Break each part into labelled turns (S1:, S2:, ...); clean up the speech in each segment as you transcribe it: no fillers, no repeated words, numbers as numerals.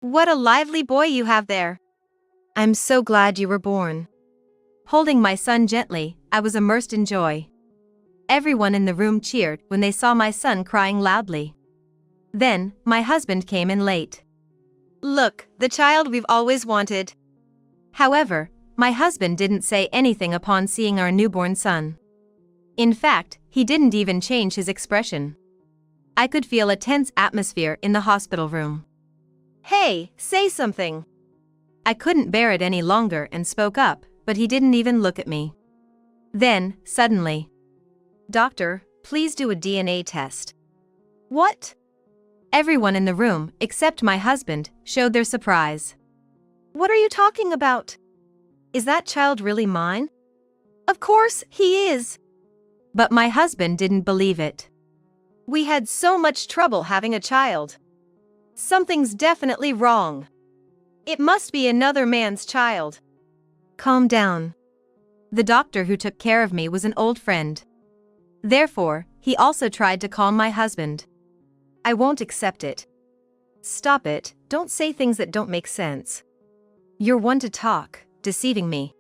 S1: What a lively boy you have there. I'm so glad you were born. Holding my son gently, I was immersed in joy. Everyone in the room cheered when they saw my son crying loudly. Then, my husband came in late. Look, the child we've always wanted. However, my husband didn't say anything upon seeing our newborn son. In fact, he didn't even change his expression. I could feel a tense atmosphere in the hospital room. Hey, say something. I couldn't bear it any longer and spoke up, but he didn't even look at me. Then, suddenly, Doctor, please do a DNA test. What? Everyone in the room, except my husband, showed their surprise. What are you talking about? Is that child really mine? Of course, he is. But my husband didn't believe it. We had so much trouble having a child. Something's definitely wrong. It must be another man's child. Calm down. The doctor who took care of me was an old friend. Therefore, he also tried to calm my husband. I won't accept it. Stop it, don't say things that don't make sense. You're one to talk, deceiving me.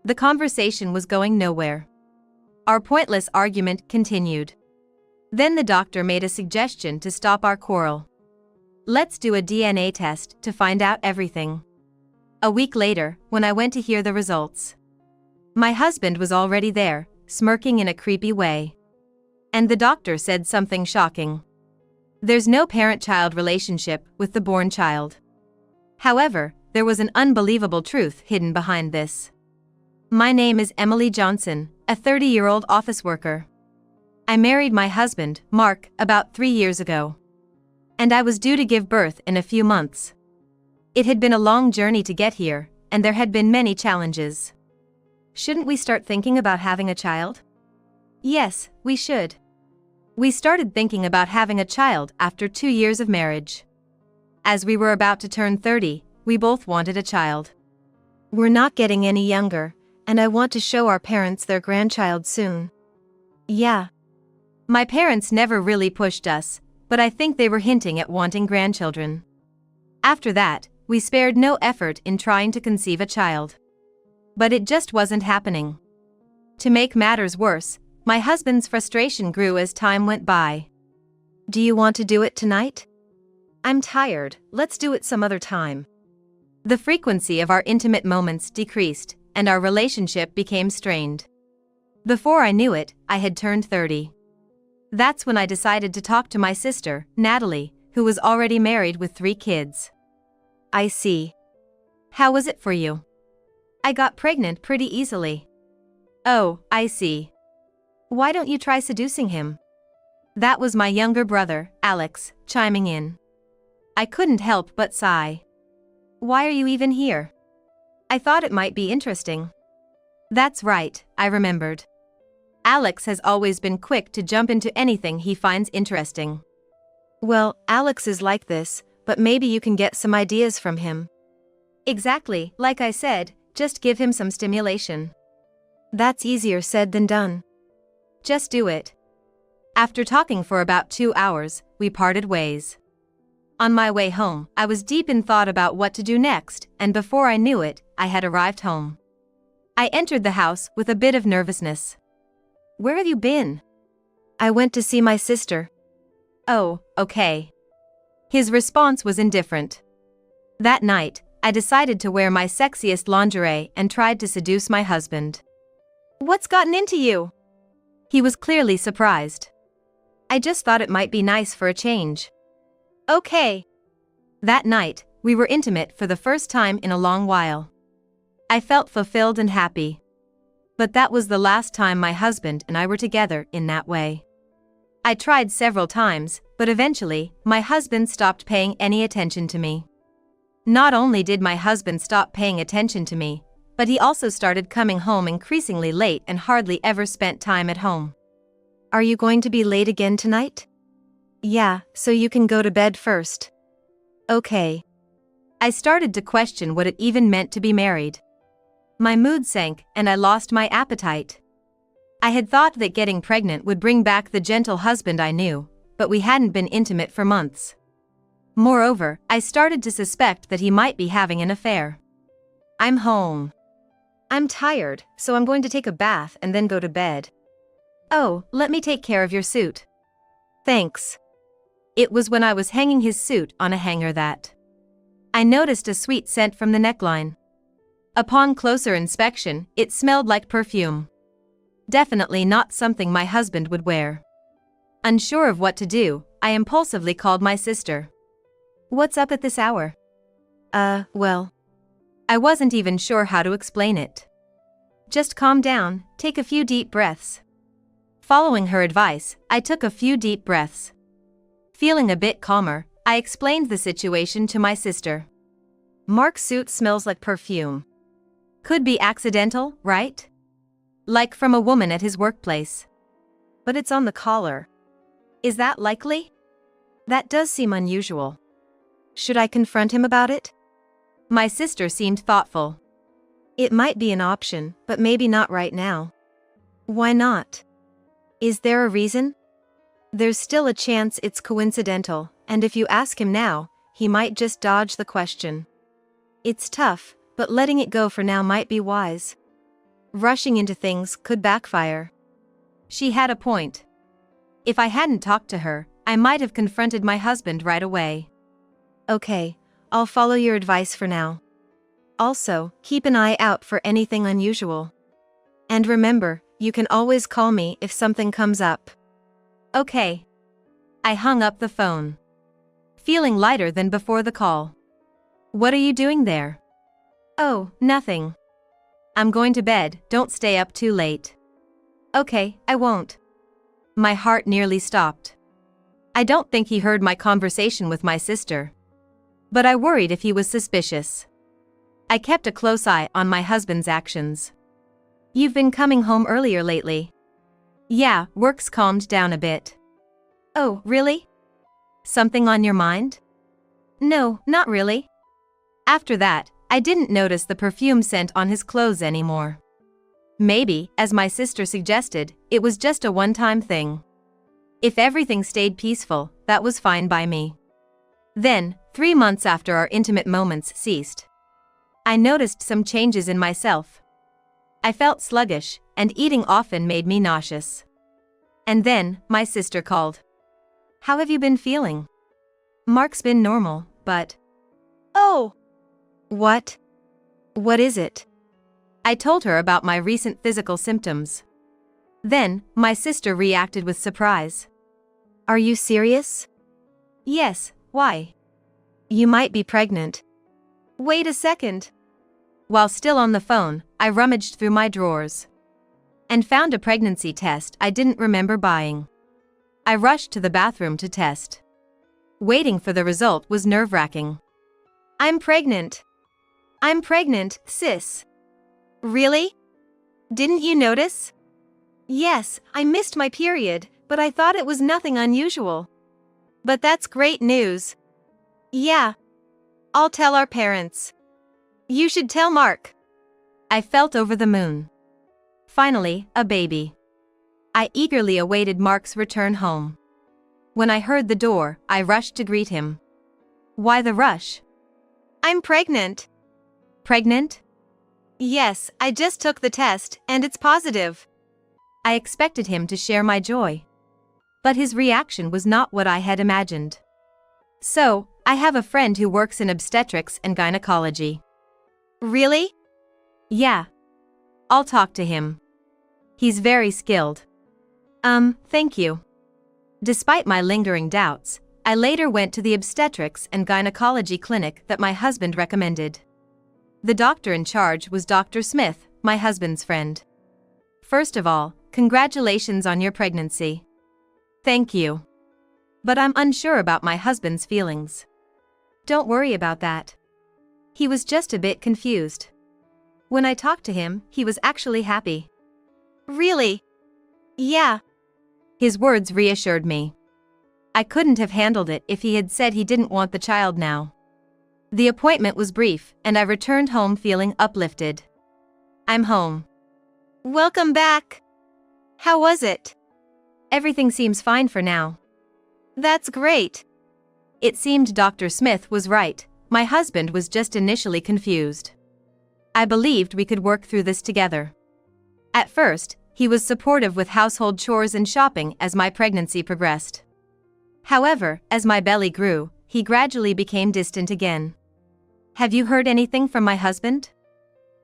S1: The conversation was going nowhere. Our pointless argument continued. Then the doctor made a suggestion to stop our quarrel. Let's do a DNA test to find out everything. A week later, when I went to hear the results, my husband was already there, smirking in a creepy way. And the doctor said something shocking. There's no parent-child relationship with the born child. However, there was an unbelievable truth hidden behind this. My name is Emily Johnson, a 30-year-old office worker. I married my husband, Mark, about 3 years ago. And I was due to give birth in a few months. It had been a long journey to get here, and there had been many challenges. Shouldn't we start thinking about having a child? Yes, we should. We started thinking about having a child after 2 years of marriage. As we were about to turn 30, we both wanted a child. We're not getting any younger, and I want to show our parents their grandchild soon. Yeah. My parents never really pushed us, but I think they were hinting at wanting grandchildren. After that, we spared no effort in trying to conceive a child. But it just wasn't happening. To make matters worse, my husband's frustration grew as time went by. Do you want to do it tonight? I'm tired, let's do it some other time. The frequency of our intimate moments decreased, and our relationship became strained. Before I knew it, I had turned 30. That's when I decided to talk to my sister, Natalie, who was already married with 3 kids. I see. How was it for you? I got pregnant pretty easily. Oh, I see. Why don't you try seducing him? That was my younger brother, Alex, chiming in. I couldn't help but sigh. Why are you even here? I thought it might be interesting. That's right, I remembered. Alex has always been quick to jump into anything he finds interesting. Well, Alex is like this, but maybe you can get some ideas from him. Exactly, like I said, just give him some stimulation. That's easier said than done. Just do it. After talking for about 2 hours, we parted ways. On my way home, I was deep in thought about what to do next, and before I knew it, I had arrived home. I entered the house with a bit of nervousness. Where have you been? I went to see my sister. Oh, okay. His response was indifferent. That night, I decided to wear my sexiest lingerie and tried to seduce my husband. What's gotten into you? He was clearly surprised. I just thought it might be nice for a change. Okay. That night, we were intimate for the first time in a long while. I felt fulfilled and happy. But that was the last time my husband and I were together in that way. I tried several times, but eventually, my husband stopped paying any attention to me. Not only did my husband stop paying attention to me, but he also started coming home increasingly late and hardly ever spent time at home. Are you going to be late again tonight? Yeah, so you can go to bed first. Okay. I started to question what it even meant to be married. My mood sank, and I lost my appetite. I had thought that getting pregnant would bring back the gentle husband I knew, but we hadn't been intimate for months. Moreover, I started to suspect that he might be having an affair. I'm home. I'm tired, so I'm going to take a bath and then go to bed. Oh, let me take care of your suit. Thanks. It was when I was hanging his suit on a hanger that I noticed a sweet scent from the neckline. Upon closer inspection, it smelled like perfume. Definitely not something my husband would wear. Unsure of what to do, I impulsively called my sister. What's up at this hour? Well. I wasn't even sure how to explain it. Just calm down, take a few deep breaths. Following her advice, I took a few deep breaths. Feeling a bit calmer, I explained the situation to my sister. Mark's suit smells like perfume. Could be accidental, right? Like from a woman at his workplace. But it's on the collar. Is that likely? That does seem unusual. Should I confront him about it? My sister seemed thoughtful. It might be an option, but maybe not right now. Why not? Is there a reason? There's still a chance it's coincidental, and if you ask him now, he might just dodge the question. It's tough, but letting it go for now might be wise. Rushing into things could backfire. She had a point. If I hadn't talked to her, I might have confronted my husband right away. Okay, I'll follow your advice for now. Also, keep an eye out for anything unusual. And remember, you can always call me if something comes up. Okay. I hung up the phone. Feeling lighter than before the call. What are you doing there? Oh, nothing. I'm going to bed, don't stay up too late. Okay, I won't. My heart nearly stopped. I don't think he heard my conversation with my sister. But I worried if he was suspicious. I kept a close eye on my husband's actions. You've been coming home earlier lately. Yeah, work's calmed down a bit. Oh, really? Something on your mind? No, not really. After that, I didn't notice the perfume scent on his clothes anymore. Maybe, as my sister suggested, it was just a one-time thing. If everything stayed peaceful, that was fine by me. Then, 3 months after our intimate moments ceased, I noticed some changes in myself. I felt sluggish, and eating often made me nauseous. And then, my sister called. How have you been feeling? Mark's been normal, but... Oh! What? What is it? I told her about my recent physical symptoms. Then, my sister reacted with surprise. Are you serious? Yes, why? You might be pregnant. Wait a second. While still on the phone, I rummaged through my drawers and found a pregnancy test I didn't remember buying. I rushed to the bathroom to test. Waiting for the result was nerve-wracking. I'm pregnant. I'm pregnant, sis. Really? Didn't you notice? Yes, I missed my period, but I thought it was nothing unusual. But that's great news. Yeah. I'll tell our parents. You should tell Mark. I felt over the moon. Finally, a baby. I eagerly awaited Mark's return home. When I heard the door, I rushed to greet him. Why the rush? I'm pregnant. Pregnant? Yes, I just took the test, and it's positive. I expected him to share my joy. But his reaction was not what I had imagined. So, I have a friend who works in obstetrics and gynecology. Really? Yeah. I'll talk to him. He's very skilled. Thank you. Despite my lingering doubts, I later went to the obstetrics and gynecology clinic that my husband recommended. The doctor in charge was Dr. Smith, my husband's friend. First of all, congratulations on your pregnancy. Thank you. But I'm unsure about my husband's feelings. Don't worry about that. He was just a bit confused. When I talked to him, he was actually happy. Really? Yeah. His words reassured me. I couldn't have handled it if he had said he didn't want the child now. The appointment was brief, and I returned home feeling uplifted. I'm home. Welcome back. How was it? Everything seems fine for now. That's great. It seemed Dr. Smith was right. My husband was just initially confused. I believed we could work through this together. At first, he was supportive with household chores and shopping as my pregnancy progressed. However, as my belly grew, he gradually became distant again. Have you heard anything from my husband?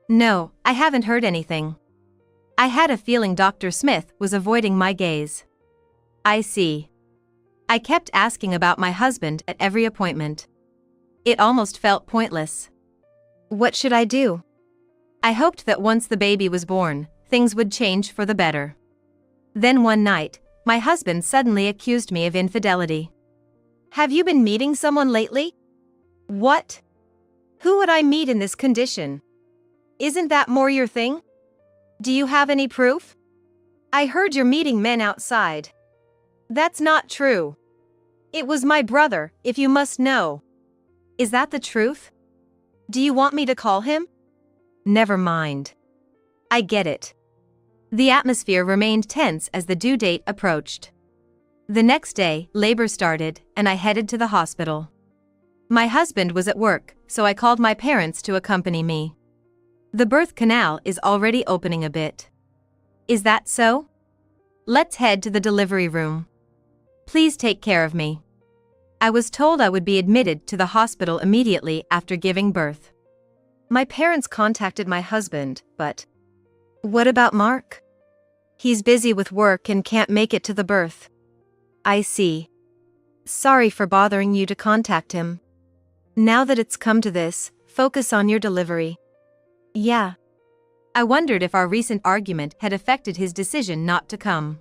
S1: No, I haven't heard anything. I had a feeling Dr. Smith was avoiding my gaze. I see. I kept asking about my husband at every appointment. It almost felt pointless. What should I do? I hoped that once the baby was born, things would change for the better. Then one night, my husband suddenly accused me of infidelity. Have you been meeting someone lately? What? Who would I meet in this condition? Isn't that more your thing? Do you have any proof? I heard you're meeting men outside. That's not true. It was my brother, if you must know. Is that the truth? Do you want me to call him? Never mind. I get it. The atmosphere remained tense as the due date approached. The next day, labor started, and I headed to the hospital. My husband was at work, so I called my parents to accompany me. The birth canal is already opening a bit. Is that so? Let's head to the delivery room. Please take care of me. I was told I would be admitted to the hospital immediately after giving birth. My parents contacted my husband, but what about Mark? He's busy with work and can't make it to the birth. I see. Sorry for bothering you to contact him. Now that it's come to this, focus on your delivery. Yeah. I wondered if our recent argument had affected his decision not to come.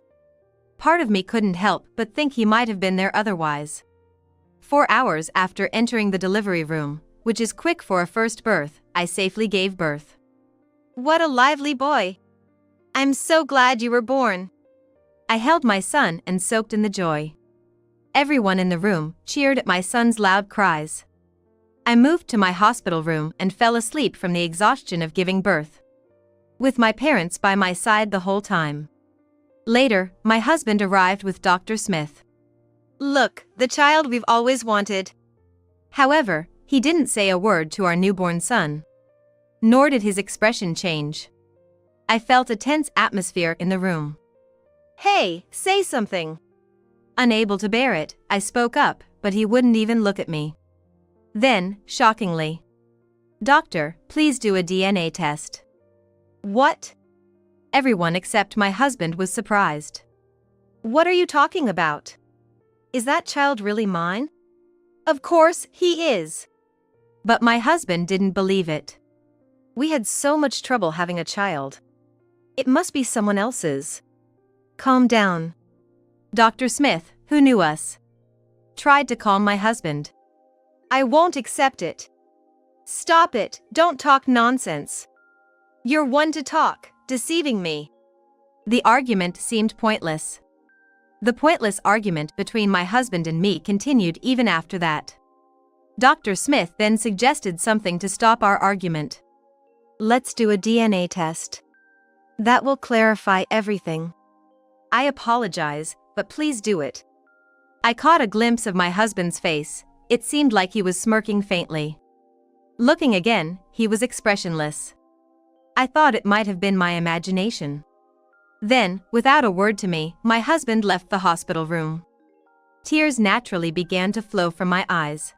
S1: Part of me couldn't help but think he might have been there otherwise. 4 hours after entering the delivery room, which is quick for a first birth, I safely gave birth. What a lively boy! I'm so glad you were born. I held my son and soaked in the joy. Everyone in the room cheered at my son's loud cries. I moved to my hospital room and fell asleep from the exhaustion of giving birth, with my parents by my side the whole time. Later, my husband arrived with Dr. Smith. Look, the child we've always wanted. However, he didn't say a word to our newborn son. Nor did his expression change. I felt a tense atmosphere in the room. Hey, say something. Unable to bear it, I spoke up, but he wouldn't even look at me. Then, shockingly, Doctor, please do a DNA test. What? Everyone except my husband was surprised. What are you talking about? Is that child really mine? Of course, he is. But my husband didn't believe it. We had so much trouble having a child. It must be someone else's. Calm down. Dr. Smith, who knew us, tried to calm my husband. I won't accept it. Stop it, don't talk nonsense. You're one to talk, deceiving me. The argument seemed pointless. The pointless argument between my husband and me continued even after that. Dr. Smith then suggested something to stop our argument. Let's do a DNA test. That will clarify everything. I apologize, but please do it. I caught a glimpse of my husband's face. It seemed like he was smirking faintly. Looking again, he was expressionless. I thought it might have been my imagination. Then, without a word to me, my husband left the hospital room. Tears naturally began to flow from my eyes.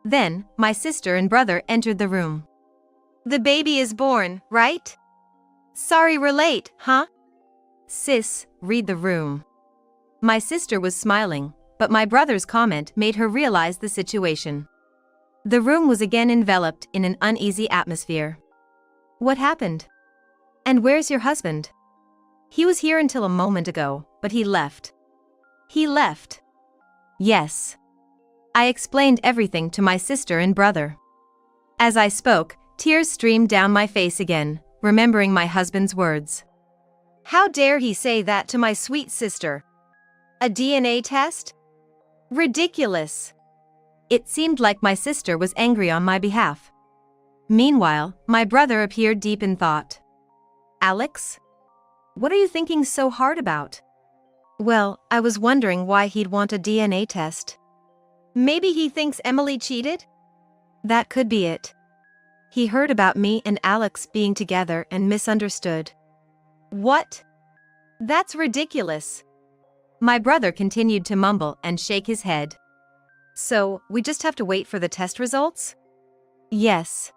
S1: Then, my sister and brother entered the room. The baby is born, right? Sorry we're late, huh? Sis, read the room. My sister was smiling, but my brother's comment made her realize the situation. The room was again enveloped in an uneasy atmosphere. What happened? And where's your husband? He was here until a moment ago, but he left. He left. Yes. I explained everything to my sister and brother. As I spoke, tears streamed down my face again, remembering my husband's words. How dare he say that to my sweet sister? A DNA test? Ridiculous. It seemed like my sister was angry on my behalf. Meanwhile, my brother appeared deep in thought. Alex? What are you thinking so hard about? Well, I was wondering why he'd want a DNA test. Maybe he thinks Emily cheated? That could be it. He heard about me and Alex being together and misunderstood. What? That's ridiculous. My brother continued to mumble and shake his head. So, we just have to wait for the test results? Yes.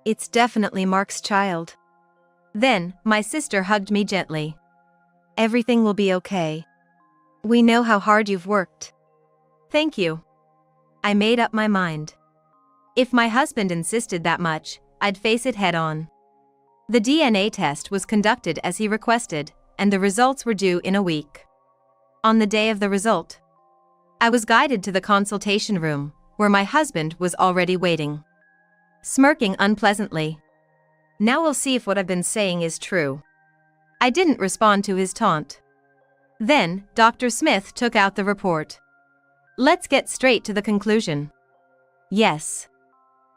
S1: It's definitely Mark's child. Then, my sister hugged me gently. Everything will be okay. We know how hard you've worked. Thank you. I made up my mind. If my husband insisted that much, I'd face it head on. The DNA test was conducted as he requested, and the results were due in a week. On the day of the result, I was guided to the consultation room, where my husband was already waiting, smirking unpleasantly. Now we'll see if what I've been saying is true. I didn't respond to his taunt. Then, Dr. Smith took out the report. Let's get straight to the conclusion. Yes.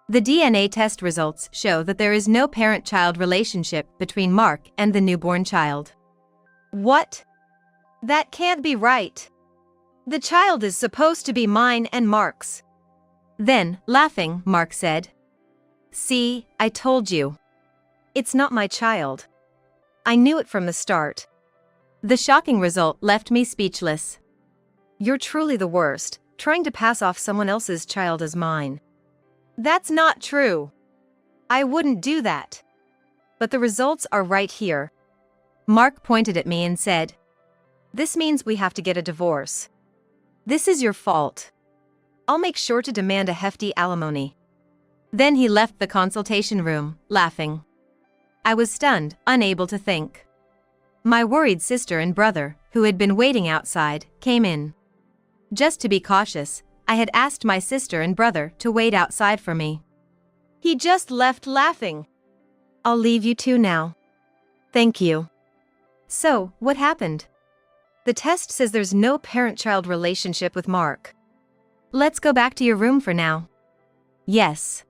S1: The DNA test results show that there is no parent-child relationship between Mark and the newborn child. What? That can't be right. The child is supposed to be mine and Mark's. Then, laughing, Mark said, "See, I told you. It's not my child. I knew it from the start." The shocking result left me speechless. You're truly the worst, trying to pass off someone else's child as mine. That's not true. I wouldn't do that. But the results are right here. Mark pointed at me and said, "This means we have to get a divorce. This is your fault. I'll make sure to demand a hefty alimony." Then he left the consultation room, laughing. I was stunned, unable to think. My worried sister and brother, who had been waiting outside, came in. Just to be cautious, I had asked my sister and brother to wait outside for me. He just left laughing. I'll leave you two now. Thank you. So, what happened? The test says there's no parent-child relationship with Mark. Let's go back to your room for now. Yes.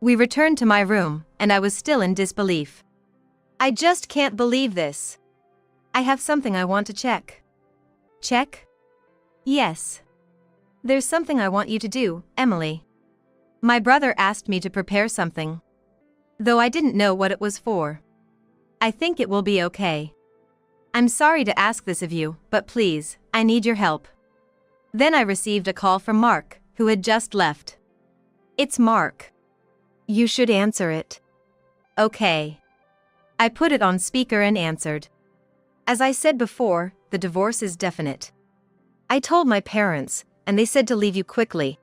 S1: We returned to my room, and I was still in disbelief. I just can't believe this. I have something I want to check. Check? Yes. There's something I want you to do, Emily. My brother asked me to prepare something, though I didn't know what it was for. I think it will be okay. I'm sorry to ask this of you, but please, I need your help. Then I received a call from Mark, who had just left. It's Mark. You should answer it. Okay. I put it on speaker and answered. As I said before, the divorce is definite. I told my parents, and they said to leave you quickly.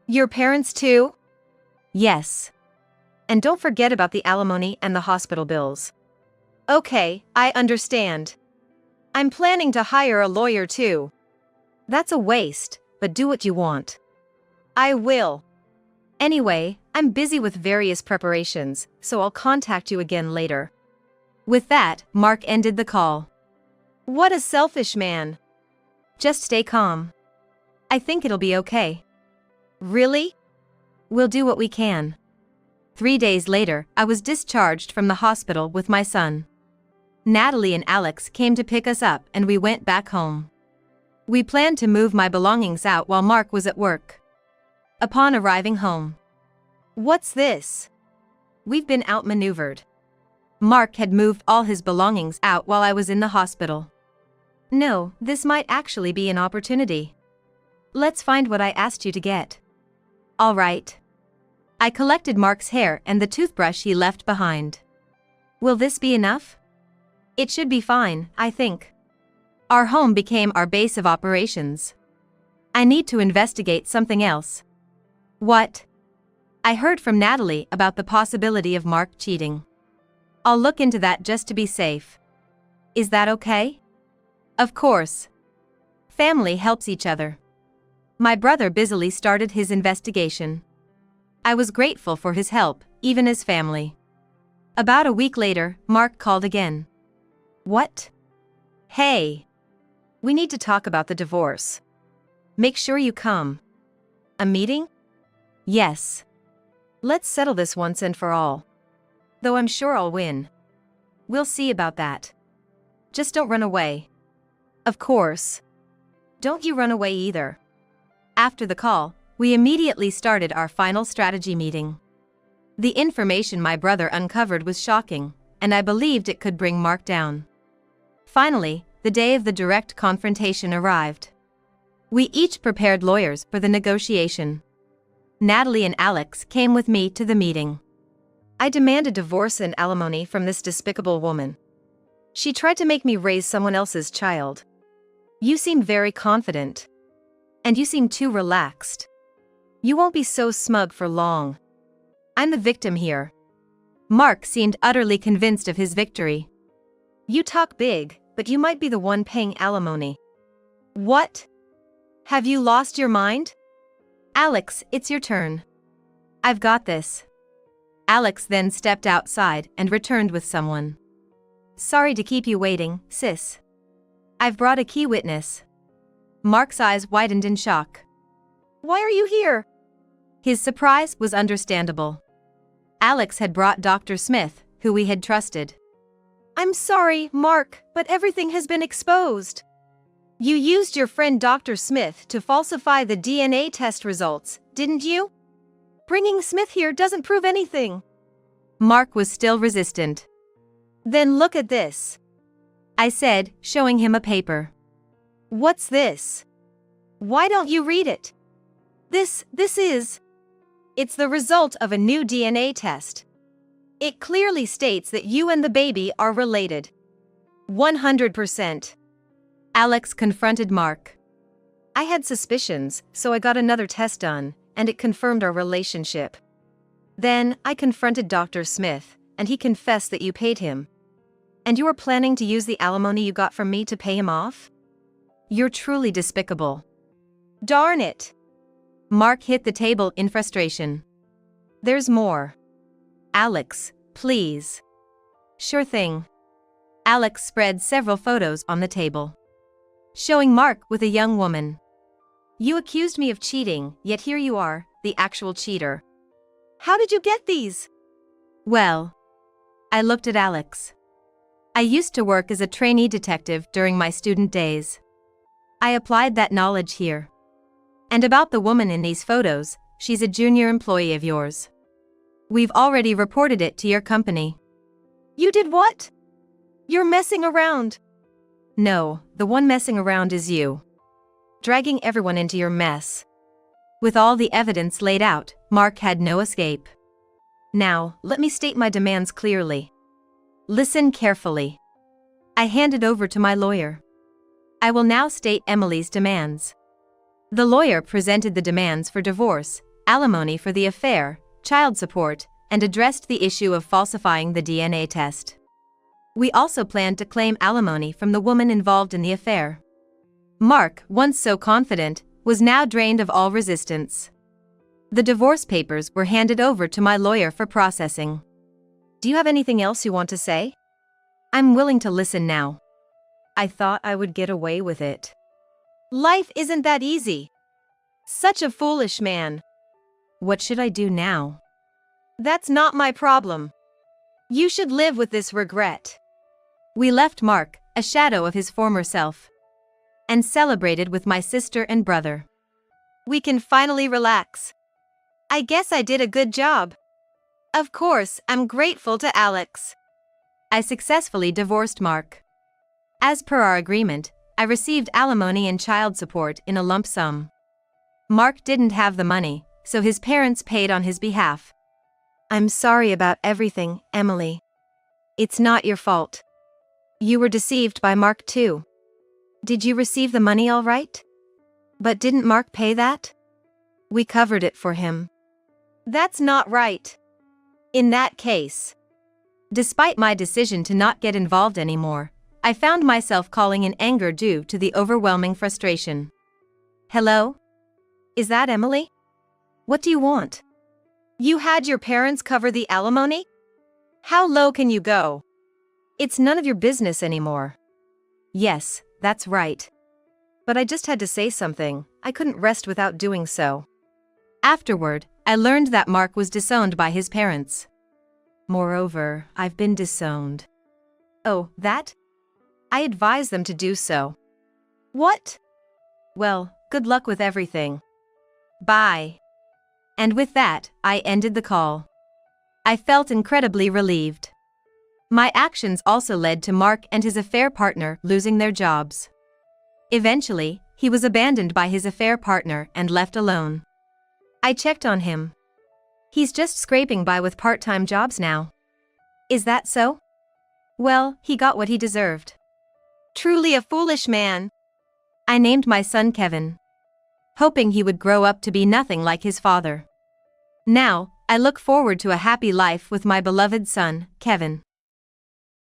S1: Your parents too? Yes. And don't forget about the alimony and the hospital bills. Okay, I understand. I'm planning to hire a lawyer too. That's a waste, but do what you want. I will. Anyway, I'm busy with various preparations, so I'll contact you again later. With that, Mark ended the call. What a selfish man. Just stay calm. I think it'll be okay. Really? We'll do what we can. 3 days later, I was discharged from the hospital with my son. Natalie and Alex came to pick us up and we went back home. We planned to move my belongings out while Mark was at work. Upon arriving home. What's this? We've been outmaneuvered. Mark had moved all his belongings out while I was in the hospital. No, this might actually be an opportunity. Let's find what I asked you to get. All right. I collected Mark's hair and the toothbrush he left behind. Will this be enough? It should be fine, I think. Our home became our base of operations. I need to investigate something else. What? I heard from Natalie about the possibility of Mark cheating. I'll look into that just to be safe. Is that okay? Of course. Family helps each other. My brother busily started his investigation. I was grateful for his help, even as family. About a week later, Mark called again. What? Hey. We need to talk about the divorce. Make sure you come. A meeting? Yes. Let's settle this once and for all. Though I'm sure I'll win. We'll see about that. Just don't run away. Of course. Don't you run away either. After the call, we immediately started our final strategy meeting. The information my brother uncovered was shocking, and I believed it could bring Mark down. Finally, the day of the direct confrontation arrived. We each prepared lawyers for the negotiation. Natalie and Alex came with me to the meeting. I demanded divorce and alimony from this despicable woman. She tried to make me raise someone else's child. You seem very confident. And you seem too relaxed. You won't be so smug for long. I'm the victim here. Mark seemed utterly convinced of his victory. You talk big, but you might be the one paying alimony. What? Have you lost your mind? Alex, it's your turn. I've got this. Alex then stepped outside and returned with someone. Sorry to keep you waiting, sis. I've brought a key witness. Mark's eyes widened in shock. Why are you here? His surprise was understandable. Alex had brought Dr. Smith, who we had trusted. I'm sorry, Mark, but everything has been exposed. You used your friend Dr. Smith to falsify the DNA test results, didn't you? Bringing Smith here doesn't prove anything. Mark was still resistant. Then look at this, I said, showing him a paper. What's this? Why don't you read it? This is... It's the result of a new DNA test. It clearly states that you and the baby are related. 100%. Alex confronted Mark. I had suspicions, so I got another test done, and it confirmed our relationship. Then, I confronted Dr. Smith, and he confessed that you paid him. And you were planning to use the alimony you got from me to pay him off? You're truly despicable. Darn it! Mark hit the table in frustration. There's more. Alex, please. Sure thing. Alex spread several photos on the table, showing Mark with a young woman. You accused me of cheating, yet here you are, the actual cheater. How did you get these? Well, I looked at Alex. I used to work as a trainee detective during my student days. I applied that knowledge here. And about the woman in these photos, she's a junior employee of yours. We've already reported it to your company. You did what? You're messing around. No, the one messing around is you. Dragging everyone into your mess. With all the evidence laid out, Mark had no escape. Now, let me state my demands clearly. Listen carefully. I handed over to my lawyer. I will now state Emily's demands. The lawyer presented the demands for divorce, alimony for the affair, child support, and addressed the issue of falsifying the DNA test. We also planned to claim alimony from the woman involved in the affair. Mark, once so confident, was now drained of all resistance. The divorce papers were handed over to my lawyer for processing. Do you have anything else you want to say? I'm willing to listen now. I thought I would get away with it. Life isn't that easy. Such a foolish man. What should I do now? That's not my problem. You should live with this regret. We left Mark, a shadow of his former self, and celebrated with my sister and brother. We can finally relax. I guess I did a good job. Of course, I'm grateful to Alex. I successfully divorced Mark. As per our agreement, I received alimony and child support in a lump sum. Mark didn't have the money, so his parents paid on his behalf. I'm sorry about everything, Emily. It's not your fault. You were deceived by Mark too. Did you receive the money all right? But didn't Mark pay that? We covered it for him. That's not right. In that case. Despite my decision to not get involved anymore, I found myself calling in anger due to the overwhelming frustration. Hello? Is that Emily? What do you want? You had your parents cover the alimony? How low can you go? It's none of your business anymore. Yes, that's right. But I just had to say something. I couldn't rest without doing so. Afterward, I learned that Mark was disowned by his parents. Moreover, I've been disowned. Oh, that? I advised them to do so. What? Well, good luck with everything. Bye. And with that, I ended the call. I felt incredibly relieved. My actions also led to Mark and his affair partner losing their jobs. Eventually, he was abandoned by his affair partner and left alone. I checked on him. He's just scraping by with part-time jobs now. Is that so? Well, he got what he deserved. Truly a foolish man. I named my son Kevin, hoping he would grow up to be nothing like his father. Now, I look forward to a happy life with my beloved son, Kevin.